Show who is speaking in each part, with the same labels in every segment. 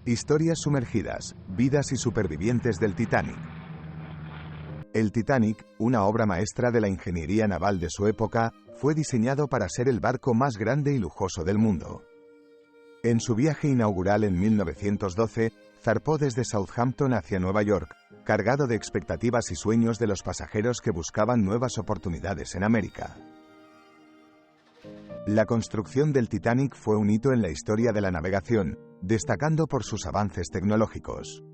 Speaker 1: Historias sumergidas, vidas y supervivientes del Titanic. El Titanic, una obra maestra de la ingeniería naval de su época, fue diseñado para ser el barco más grande y lujoso del mundo. En su viaje inaugural en 1912, zarpó desde Southampton hacia Nueva York, cargado de expectativas y sueños de los pasajeros que buscaban nuevas oportunidades en América. La construcción del Titanic fue un hito en la historia de la navegación, destacando por sus avances tecnológicos.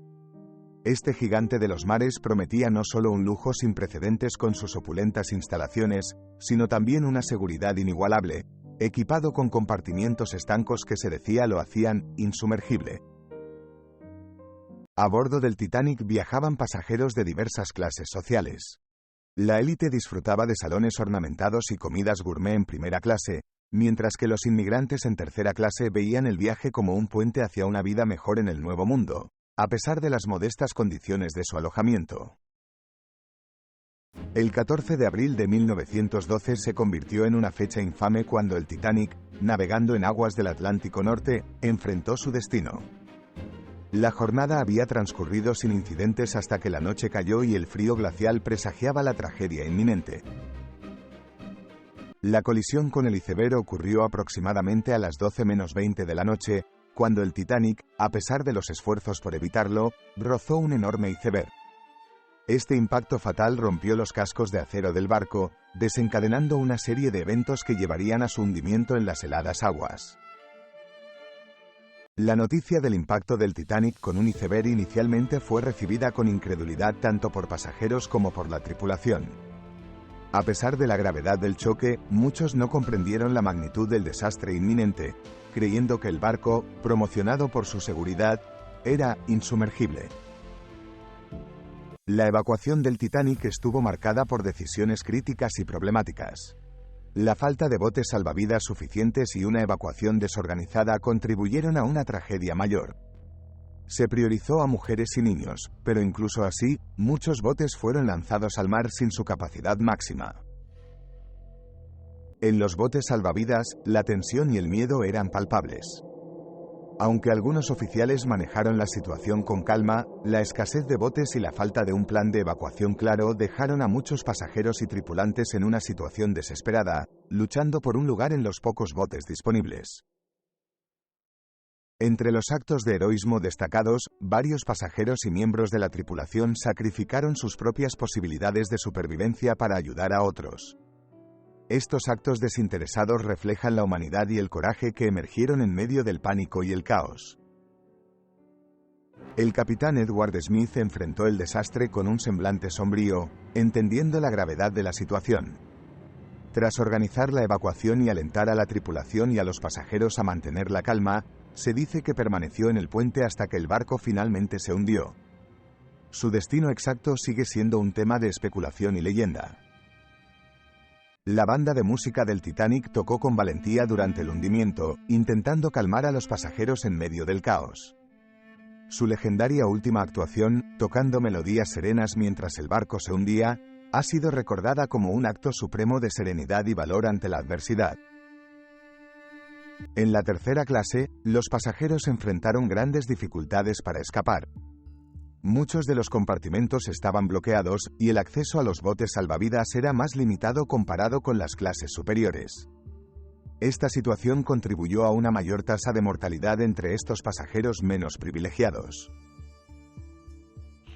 Speaker 1: Este gigante de los mares prometía no solo un lujo sin precedentes con sus opulentas instalaciones, sino también una seguridad inigualable, equipado con compartimientos estancos que se decía lo hacían insumergible. A bordo del Titanic viajaban pasajeros de diversas clases sociales. La élite disfrutaba de salones ornamentados y comidas gourmet en primera clase, mientras que los inmigrantes en tercera clase veían el viaje como un puente hacia una vida mejor en el Nuevo Mundo, a pesar de las modestas condiciones de su alojamiento. El 14 de abril de 1912 se convirtió en una fecha infame cuando el Titanic, navegando en aguas del Atlántico Norte, enfrentó su destino. La jornada había transcurrido sin incidentes hasta que la noche cayó y el frío glacial presagiaba la tragedia inminente. La colisión con el iceberg ocurrió aproximadamente a las 12:20 de la noche, cuando el Titanic, a pesar de los esfuerzos por evitarlo, rozó un enorme iceberg. Este impacto fatal rompió los cascos de acero del barco, desencadenando una serie de eventos que llevarían a su hundimiento en las heladas aguas. La noticia del impacto del Titanic con un iceberg inicialmente fue recibida con incredulidad tanto por pasajeros como por la tripulación. A pesar de la gravedad del choque, muchos no comprendieron la magnitud del desastre inminente, creyendo que el barco, promocionado por su seguridad, era insumergible. La evacuación del Titanic estuvo marcada por decisiones críticas y problemáticas. La falta de botes salvavidas suficientes y una evacuación desorganizada contribuyeron a una tragedia mayor. Se priorizó a mujeres y niños, pero incluso así, muchos botes fueron lanzados al mar sin su capacidad máxima. En los botes salvavidas, la tensión y el miedo eran palpables. Aunque algunos oficiales manejaron la situación con calma, la escasez de botes y la falta de un plan de evacuación claro dejaron a muchos pasajeros y tripulantes en una situación desesperada, luchando por un lugar en los pocos botes disponibles. Entre los actos de heroísmo destacados, varios pasajeros y miembros de la tripulación sacrificaron sus propias posibilidades de supervivencia para ayudar a otros. Estos actos desinteresados reflejan la humanidad y el coraje que emergieron en medio del pánico y el caos. El capitán Edward Smith enfrentó el desastre con un semblante sombrío, entendiendo la gravedad de la situación. Tras organizar la evacuación y alentar a la tripulación y a los pasajeros a mantener la calma, se dice que permaneció en el puente hasta que el barco finalmente se hundió. Su destino exacto sigue siendo un tema de especulación y leyenda. La banda de música del Titanic tocó con valentía durante el hundimiento, intentando calmar a los pasajeros en medio del caos. Su legendaria última actuación, tocando melodías serenas mientras el barco se hundía, ha sido recordada como un acto supremo de serenidad y valor ante la adversidad. En la tercera clase, los pasajeros enfrentaron grandes dificultades para escapar. Muchos de los compartimentos estaban bloqueados y el acceso a los botes salvavidas era más limitado comparado con las clases superiores. Esta situación contribuyó a una mayor tasa de mortalidad entre estos pasajeros menos privilegiados.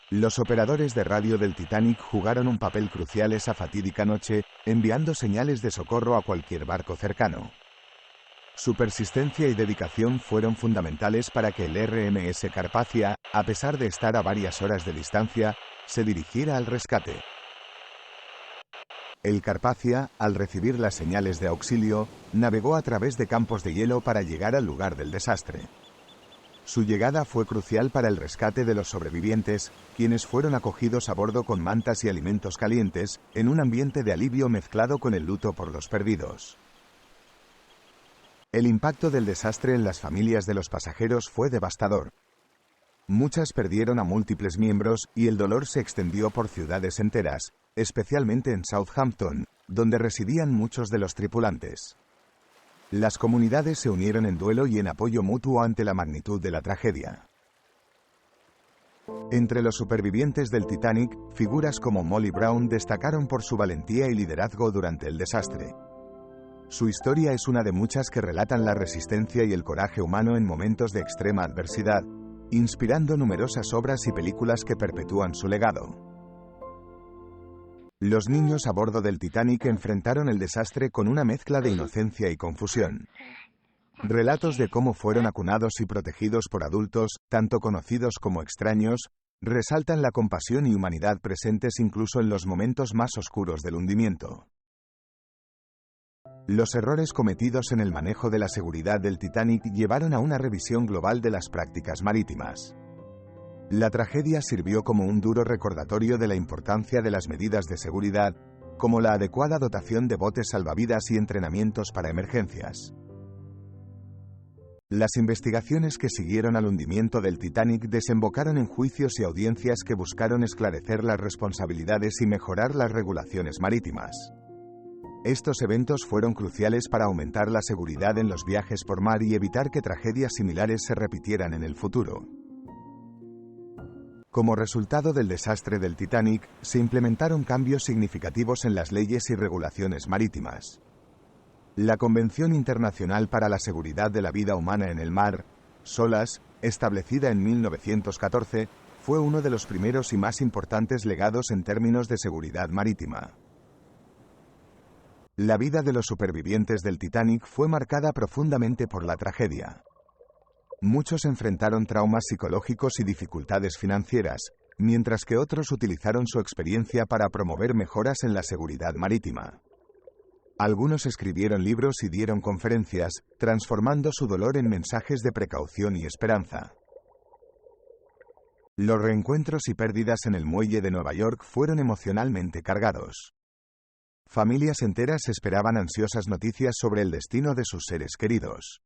Speaker 1: Los operadores de radio del Titanic jugaron un papel crucial esa fatídica noche, enviando señales de socorro a cualquier barco cercano. Su persistencia y dedicación fueron fundamentales para que el RMS Carpathia, a pesar de estar a varias horas de distancia, se dirigiera al rescate. El Carpathia, al recibir las señales de auxilio, navegó a través de campos de hielo para llegar al lugar del desastre. Su llegada fue crucial para el rescate de los sobrevivientes, quienes fueron acogidos a bordo con mantas y alimentos calientes, en un ambiente de alivio mezclado con el luto por los perdidos. El impacto del desastre en las familias de los pasajeros fue devastador. Muchas perdieron a múltiples miembros y el dolor se extendió por ciudades enteras, especialmente en Southampton, donde residían muchos de los tripulantes. Las comunidades se unieron en duelo y en apoyo mutuo ante la magnitud de la tragedia. Entre los supervivientes del Titanic, figuras como Molly Brown destacaron por su valentía y liderazgo durante el desastre. Su historia es una de muchas que relatan la resistencia y el coraje humano en momentos de extrema adversidad, inspirando numerosas obras y películas que perpetúan su legado. Los niños a bordo del Titanic enfrentaron el desastre con una mezcla de inocencia y confusión. Relatos de cómo fueron acunados y protegidos por adultos, tanto conocidos como extraños, resaltan la compasión y humanidad presentes incluso en los momentos más oscuros del hundimiento. Los errores cometidos en el manejo de la seguridad del Titanic llevaron a una revisión global de las prácticas marítimas. La tragedia sirvió como un duro recordatorio de la importancia de las medidas de seguridad, como la adecuada dotación de botes salvavidas y entrenamientos para emergencias. Las investigaciones que siguieron al hundimiento del Titanic desembocaron en juicios y audiencias que buscaron esclarecer las responsabilidades y mejorar las regulaciones marítimas. Estos eventos fueron cruciales para aumentar la seguridad en los viajes por mar y evitar que tragedias similares se repitieran en el futuro. Como resultado del desastre del Titanic, se implementaron cambios significativos en las leyes y regulaciones marítimas. La Convención Internacional para la Seguridad de la Vida Humana en el Mar, SOLAS, establecida en 1914, fue uno de los primeros y más importantes legados en términos de seguridad marítima. La vida de los supervivientes del Titanic fue marcada profundamente por la tragedia. Muchos enfrentaron traumas psicológicos y dificultades financieras, mientras que otros utilizaron su experiencia para promover mejoras en la seguridad marítima. Algunos escribieron libros y dieron conferencias, transformando su dolor en mensajes de precaución y esperanza. Los reencuentros y pérdidas en el muelle de Nueva York fueron emocionalmente cargados. Familias enteras esperaban ansiosas noticias sobre el destino de sus seres queridos.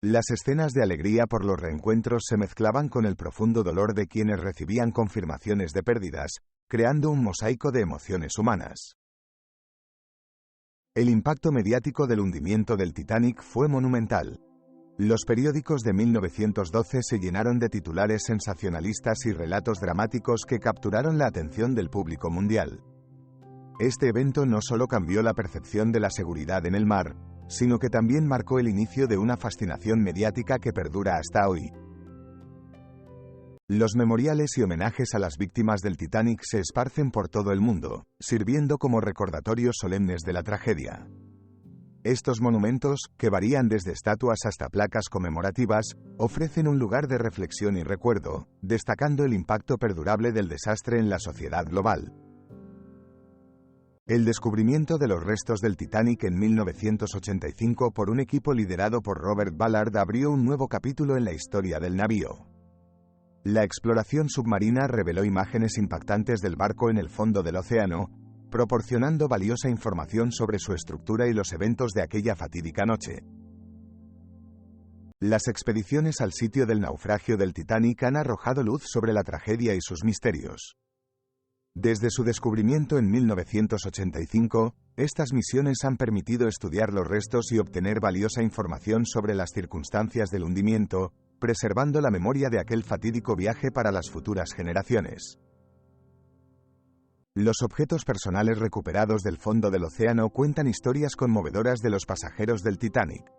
Speaker 1: Las escenas de alegría por los reencuentros se mezclaban con el profundo dolor de quienes recibían confirmaciones de pérdidas, creando un mosaico de emociones humanas. El impacto mediático del hundimiento del Titanic fue monumental. Los periódicos de 1912 se llenaron de titulares sensacionalistas y relatos dramáticos que capturaron la atención del público mundial. Este evento no solo cambió la percepción de la seguridad en el mar, sino que también marcó el inicio de una fascinación mediática que perdura hasta hoy. Los memoriales y homenajes a las víctimas del Titanic se esparcen por todo el mundo, sirviendo como recordatorios solemnes de la tragedia. Estos monumentos, que varían desde estatuas hasta placas conmemorativas, ofrecen un lugar de reflexión y recuerdo, destacando el impacto perdurable del desastre en la sociedad global. El descubrimiento de los restos del Titanic en 1985 por un equipo liderado por Robert Ballard abrió un nuevo capítulo en la historia del navío. La exploración submarina reveló imágenes impactantes del barco en el fondo del océano, proporcionando valiosa información sobre su estructura y los eventos de aquella fatídica noche. Las expediciones al sitio del naufragio del Titanic han arrojado luz sobre la tragedia y sus misterios. Desde su descubrimiento en 1985, estas misiones han permitido estudiar los restos y obtener valiosa información sobre las circunstancias del hundimiento, preservando la memoria de aquel fatídico viaje para las futuras generaciones. Los objetos personales recuperados del fondo del océano cuentan historias conmovedoras de los pasajeros del Titanic.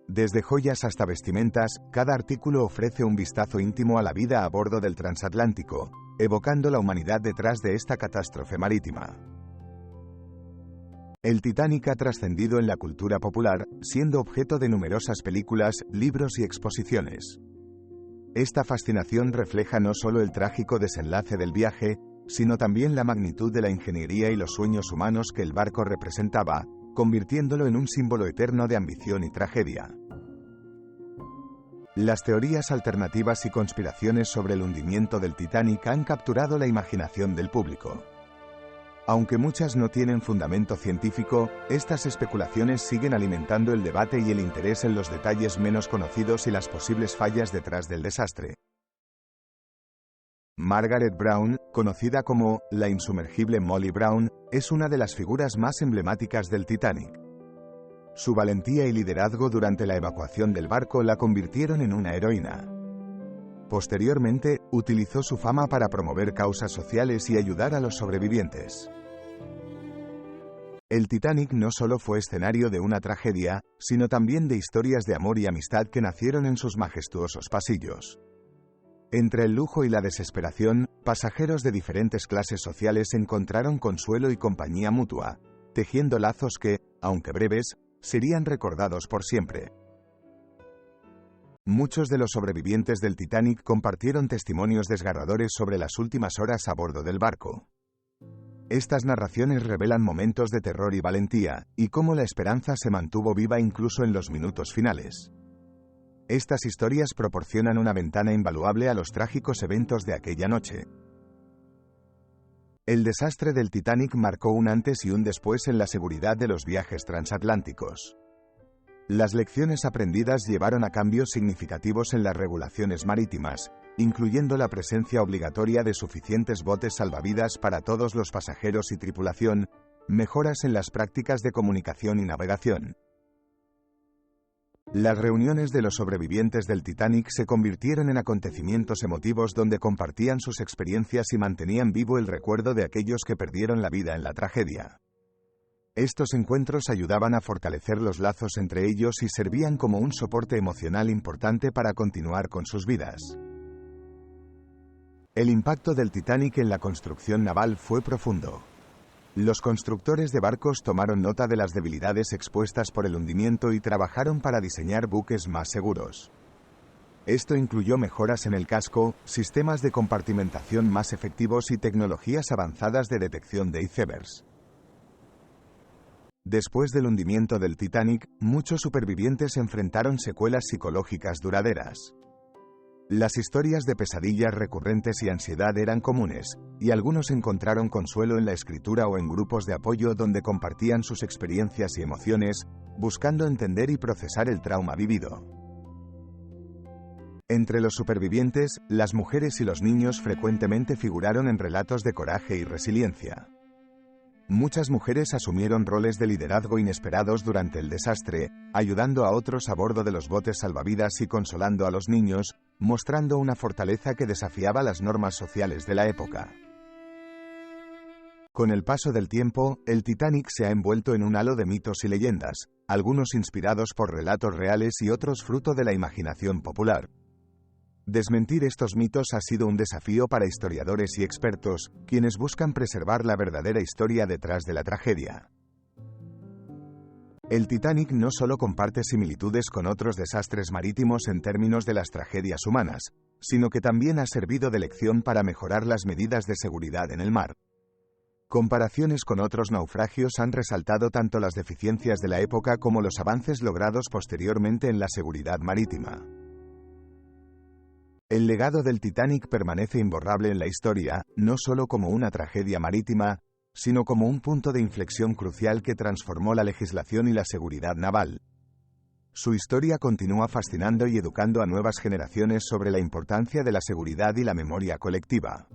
Speaker 1: Desde joyas hasta vestimentas, cada artículo ofrece un vistazo íntimo a la vida a bordo del transatlántico, evocando la humanidad detrás de esta catástrofe marítima. El Titanic ha trascendido en la cultura popular, siendo objeto de numerosas películas, libros y exposiciones. Esta fascinación refleja no solo el trágico desenlace del viaje, sino también la magnitud de la ingeniería y los sueños humanos que el barco representaba, convirtiéndolo en un símbolo eterno de ambición y tragedia. Las teorías alternativas y conspiraciones sobre el hundimiento del Titanic han capturado la imaginación del público. Aunque muchas no tienen fundamento científico, estas especulaciones siguen alimentando el debate y el interés en los detalles menos conocidos y las posibles fallas detrás del desastre. Margaret Brown, conocida como la insumergible Molly Brown, es una de las figuras más emblemáticas del Titanic. Su valentía y liderazgo durante la evacuación del barco la convirtieron en una heroína. Posteriormente, utilizó su fama para promover causas sociales y ayudar a los sobrevivientes. El Titanic no solo fue escenario de una tragedia, sino también de historias de amor y amistad que nacieron en sus majestuosos pasillos. Entre el lujo y la desesperación, pasajeros de diferentes clases sociales encontraron consuelo y compañía mutua, tejiendo lazos que, aunque breves, serían recordados por siempre. Muchos de los sobrevivientes del Titanic compartieron testimonios desgarradores sobre las últimas horas a bordo del barco. Estas narraciones revelan momentos de terror y valentía, y cómo la esperanza se mantuvo viva incluso en los minutos finales. Estas historias proporcionan una ventana invaluable a los trágicos eventos de aquella noche. El desastre del Titanic marcó un antes y un después en la seguridad de los viajes transatlánticos. Las lecciones aprendidas llevaron a cambios significativos en las regulaciones marítimas, incluyendo la presencia obligatoria de suficientes botes salvavidas para todos los pasajeros y tripulación, mejoras en las prácticas de comunicación y navegación. Las reuniones de los sobrevivientes del Titanic se convirtieron en acontecimientos emotivos donde compartían sus experiencias y mantenían vivo el recuerdo de aquellos que perdieron la vida en la tragedia. Estos encuentros ayudaban a fortalecer los lazos entre ellos y servían como un soporte emocional importante para continuar con sus vidas. El impacto del Titanic en la construcción naval fue profundo. Los constructores de barcos tomaron nota de las debilidades expuestas por el hundimiento y trabajaron para diseñar buques más seguros. Esto incluyó mejoras en el casco, sistemas de compartimentación más efectivos y tecnologías avanzadas de detección de icebergs. Después del hundimiento del Titanic, muchos supervivientes enfrentaron secuelas psicológicas duraderas. Las historias de pesadillas recurrentes y ansiedad eran comunes, y algunos encontraron consuelo en la escritura o en grupos de apoyo donde compartían sus experiencias y emociones, buscando entender y procesar el trauma vivido. Entre los supervivientes, las mujeres y los niños frecuentemente figuraron en relatos de coraje y resiliencia. Muchas mujeres asumieron roles de liderazgo inesperados durante el desastre, ayudando a otros a bordo de los botes salvavidas y consolando a los niños, mostrando una fortaleza que desafiaba las normas sociales de la época. Con el paso del tiempo, el Titanic se ha envuelto en un halo de mitos y leyendas, algunos inspirados por relatos reales y otros fruto de la imaginación popular. Desmentir estos mitos ha sido un desafío para historiadores y expertos, quienes buscan preservar la verdadera historia detrás de la tragedia. El Titanic no solo comparte similitudes con otros desastres marítimos en términos de las tragedias humanas, sino que también ha servido de lección para mejorar las medidas de seguridad en el mar. Comparaciones con otros naufragios han resaltado tanto las deficiencias de la época como los avances logrados posteriormente en la seguridad marítima. El legado del Titanic permanece imborrable en la historia, no solo como una tragedia marítima, sino como un punto de inflexión crucial que transformó la legislación y la seguridad naval. Su historia continúa fascinando y educando a nuevas generaciones sobre la importancia de la seguridad y la memoria colectiva.